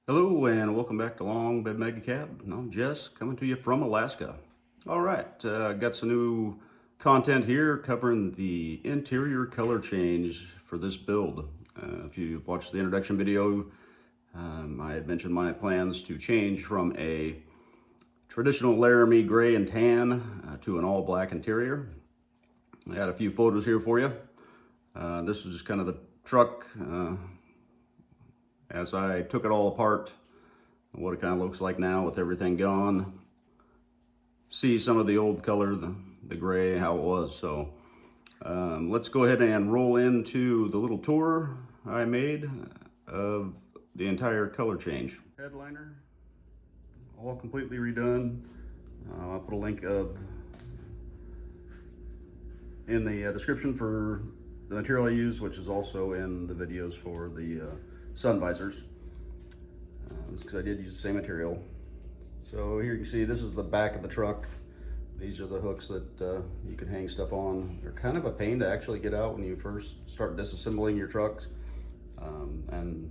Hello and welcome back to Long Bed Mega Cab. I'm Jess coming to you from Alaska. All right, got some new content here covering the interior color change for this build. If you've watched the introduction video, I had mentioned my plans to change from a traditional Laramie gray and tan to an all black interior. I had a few photos here for you. This is just kind of the truck as I took it all apart, what it kind of looks like now with everything gone. See some of the old color, the gray, how it was. So let's go ahead and roll into the little tour I made of the entire color change. Headliner, all completely redone. I'll put a link in the description for the material I used, which is also in the videos for the sun visors, because I did use the same material. So here you can see this is the back of the truck. These are the hooks that you can hang stuff on. They're kind of a pain to actually get out when you first start disassembling your trucks, and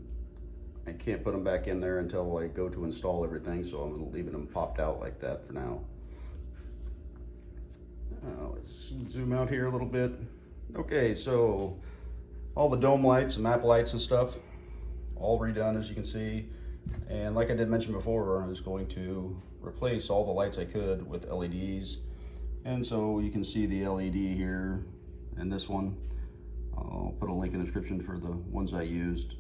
I can't put them back in there until I go to install everything, so I'm leaving them popped out like that for now. Let's zoom out here a little bit. Okay, so all the dome lights and map lights and stuff, all redone, as you can see. And like I did mention before, I was going to replace all the lights I could with LEDs. And so you can see the LED here and this one. I'll put a link in the description for the ones I used,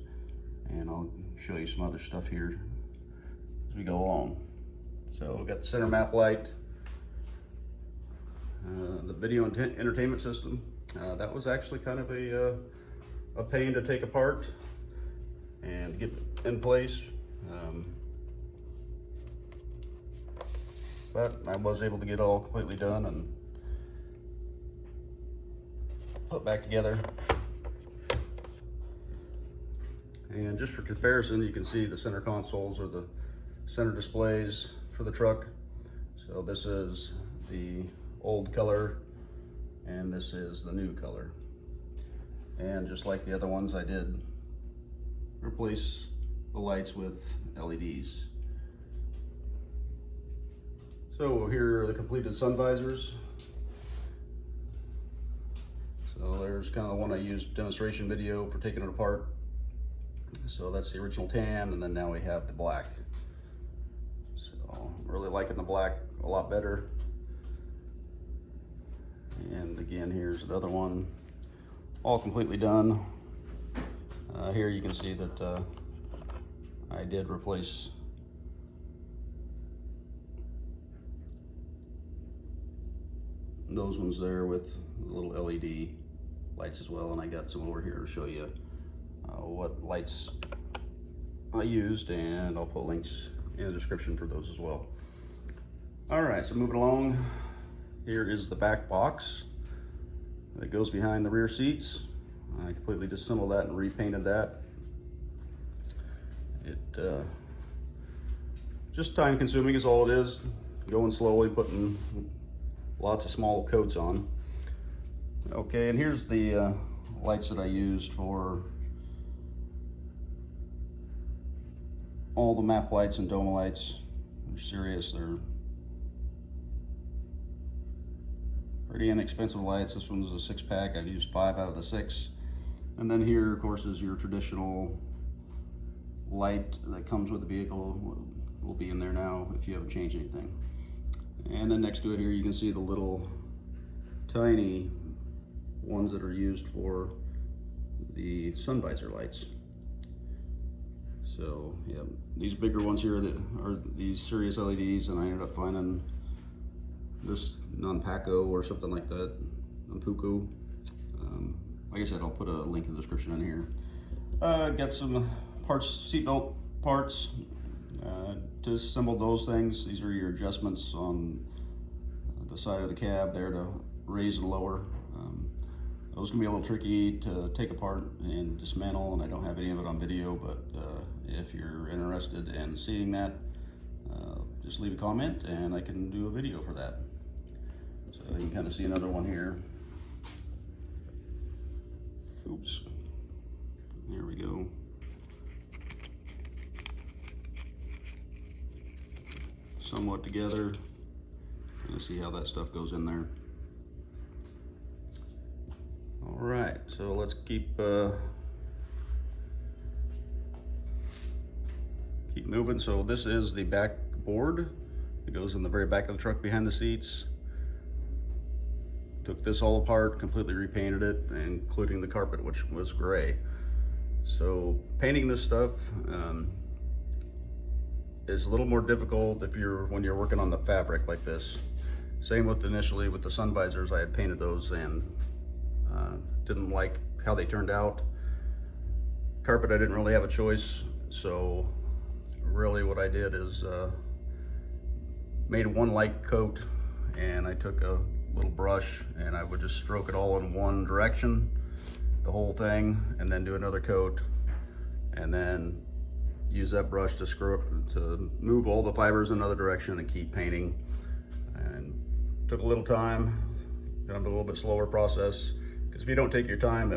and I'll show you some other stuff here as we go along. So we've got the center map light, the video entertainment system. That was actually kind of a pain to take apart and get in place. But I was able to get it all completely done and put back together. And just for comparison, you can see the center consoles or the center displays for the truck. So this is the old color and this is the new color. And just like the other ones, I did replace the lights with LEDs. So here are the completed sun visors. So there's kind of the one I used demonstration video for taking it apart. So that's the original tan, and then now we have the black. So I'm really liking the black a lot better. And again, here's another one, all completely done. Here you can see that I did replace those ones there with little LED lights as well, and I got some over here to show you what lights I used, and I'll put links in the description for those as well. All right, so moving along, here is the back box that goes behind the rear seats. I completely disassembled that and repainted that. It just time consuming is all it is, going slowly, putting lots of small coats on. Okay, and here's the lights that I used for all the map lights and dome lights. They're serious, they're pretty inexpensive lights. This one's a 6-pack. I've used 5 out of the 6. And then here, of course, is your traditional light that comes with the vehicle. Will be in there now if you haven't changed anything. And then next to it here, you can see the little tiny ones that are used for the sun visor lights. So yeah, these bigger ones here that are these Sirius LEDs, and I ended up finding this non-Paco or something like that, non-Puku. Like I said, I'll put a link in the description in here. Got some parts, seatbelt parts. Disassembled those things. These are your adjustments on the side of the cab there to raise and lower. Those can be a little tricky to take apart and dismantle, and I don't have any of it on video, but if you're interested in seeing that, just leave a comment and I can do a video for that. So you can kind of see another one here. Oops, there we go. somewhat together. Kind of see how that stuff goes in there. All right, so let's keep moving. So this is the back board. It goes in the very back of the truck behind the seats. Took this all apart, completely repainted it, including the carpet, which was gray. So painting this stuff is a little more difficult when you're working on the fabric like this. Same with initially with the sun visors. I had painted those and didn't like how they turned out. Carpet, I didn't really have a choice, so really what I did is made one light coat, and I took a little brush and I would just stroke it all in one direction, the whole thing, and then do another coat, and then use that brush to move all the fibers in another direction and keep painting. And took a little time, kind of a little bit slower process, because if you don't take your time,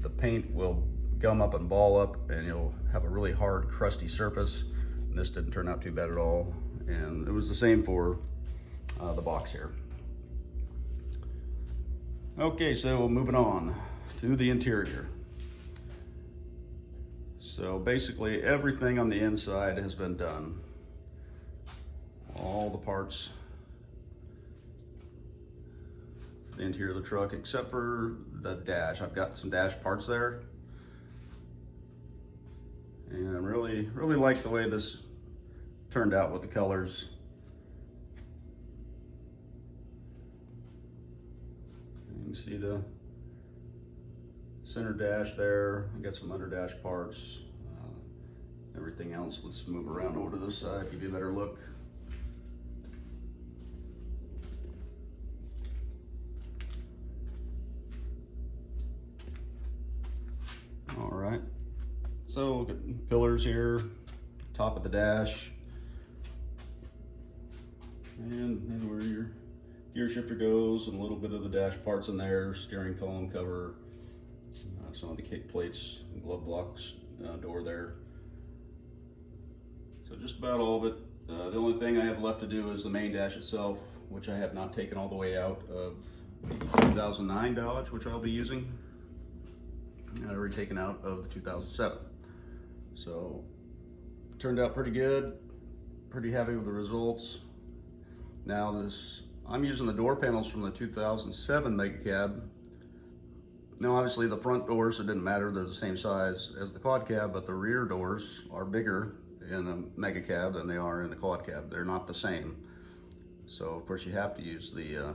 the paint will gum up and ball up, and you'll have a really hard, crusty surface. And this didn't turn out too bad at all. And it was the same for the box here. Okay, so moving on to the interior. So basically everything on the inside has been done. All the parts, the interior of the truck, except for the dash. I've got some dash parts there. And I really like the way this turned out with the colors. You can see the center dash there. I got some under dash parts. Everything else, let's move around over to this side, give you a better look. All right, so got pillars here, top of the dash, and where your gear shifter goes, and a little bit of the dash parts in there, steering column cover, some of the kick plates, glove blocks, door there. So just about all of it. The only thing I have left to do is the main dash itself, which I have not taken all the way out of the 2009 Dodge, which I'll be using. I've already taken out of the 2007. So it turned out pretty good, pretty happy with the results. Now I'm using the door panels from the 2007 Mega Cab. Now obviously the front doors, it didn't matter, they're the same size as the quad cab, but the rear doors are bigger in the Mega Cab than they are in the quad cab. They're not the same. So of course you have to use the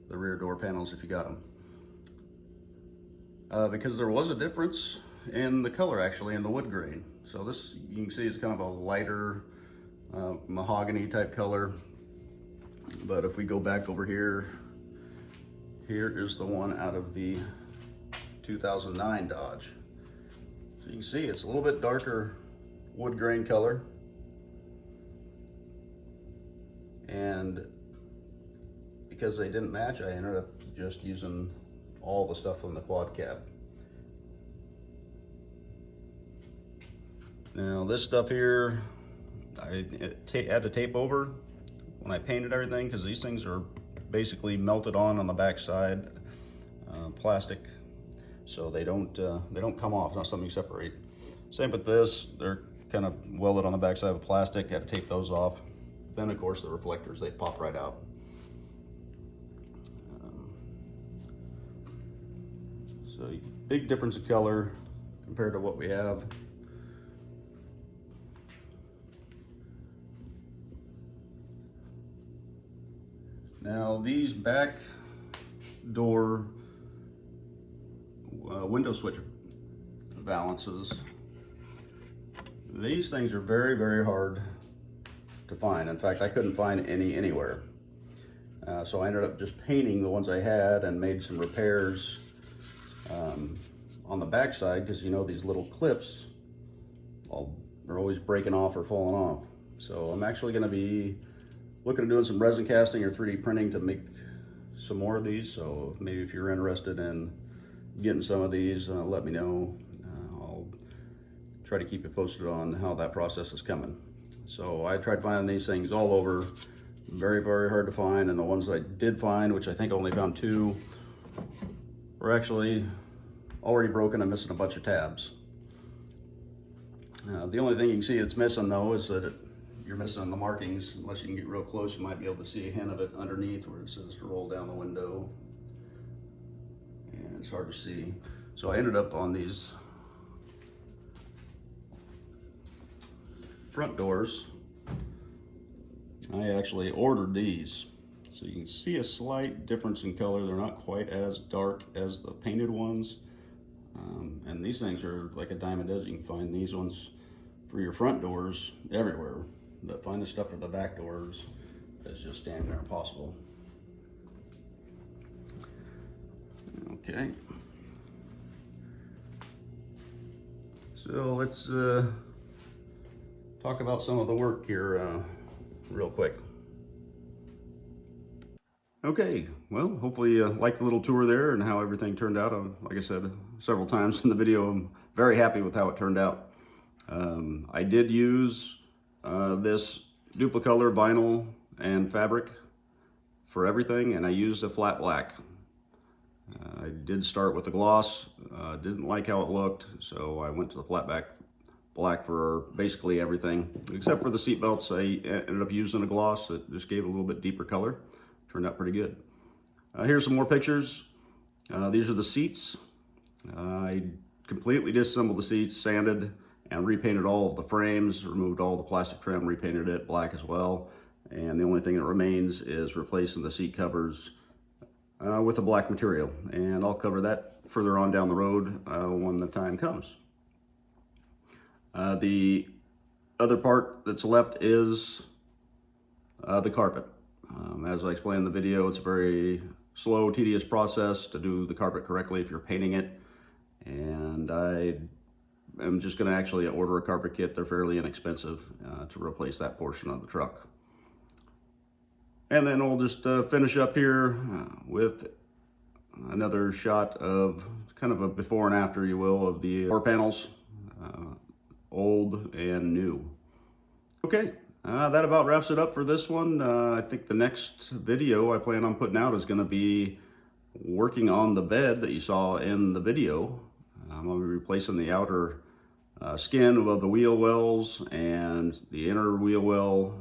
rear door panels if you got them. Because there was a difference in the color actually in the wood grain. So this, you can see, is kind of a lighter mahogany type color. But if we go back over here, here is the one out of the 2009 Dodge. So you can see it's a little bit darker wood grain color. And because they didn't match, I ended up just using all the stuff from the quad cab. Now this stuff here, I had to tape over when I painted everything, because these things are basically melted on the back side, plastic, so they don't come off. It's not something you separate. Same with this, they're kind of welded on the back side of plastic. Had to tape those off. Then of course the reflectors, they pop right out. So big difference in color compared to what we have. Now these back door window switch balances, these things are very hard to find. In fact, I couldn't find any anywhere. So I ended up just painting the ones I had and made some repairs on the back side, because you know these little clips are always breaking off or falling off. So I'm actually going to be looking at doing some resin casting or 3D printing to make some more of these. So maybe if you're interested in getting some of these, let me know. I'll try to keep you posted on how that process is coming. So I tried finding these things all over. Very, very hard to find. And the ones I did find, which I think I only found 2, were actually already broken and missing a bunch of tabs. The only thing you can see that's missing though is that you're missing the markings. Unless you can get real close, you might be able to see a hint of it underneath where it says to roll down the window. And it's hard to see. So I ended up on these front doors. I actually ordered these. So you can see a slight difference in color. They're not quite as dark as the painted ones. And these things are like a dime a dozen. You can find these ones for your front doors everywhere. But find the stuff for the back doors is just damn near impossible. Okay. So let's talk about some of the work here real quick. Okay, well, hopefully you liked the little tour there and how everything turned out. Like I said several times in the video, I'm very happy with how it turned out. I did use this duplicolor vinyl and fabric for everything, and I used a flat black. I did start with a gloss, didn't like how it looked, so I went to the flat black for basically everything. Except for the seat belts, I ended up using a gloss that just gave it a little bit deeper color. Turned out pretty good. Here's some more pictures. These are the seats. I completely disassembled the seats, sanded, and repainted all of the frames, removed all the plastic trim, repainted it black as well. And the only thing that remains is replacing the seat covers with a black material. And I'll cover that further on down the road when the time comes. The other part that's left is the carpet. As I explained in the video, it's a very slow, tedious process to do the carpet correctly if you're painting it. And I am just going to actually order a carpet kit. They're fairly inexpensive to replace that portion of the truck. And then we'll just finish up here with another shot of kind of a before and after, you will, of the door panels, old and new. Okay, that about wraps it up for this one. I think the next video I plan on putting out is going to be working on the bed that you saw in the video. I'm going to be replacing the outer skin of the wheel wells and the inner wheel well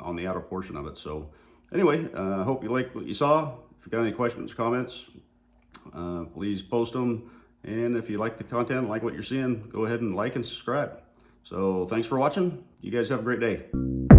on the outer portion of it. So anyway, I hope you liked what you saw. If you got any questions, comments, please post them. And if you like the content, like what you're seeing, go ahead and like and subscribe. So thanks for watching. You guys have a great day.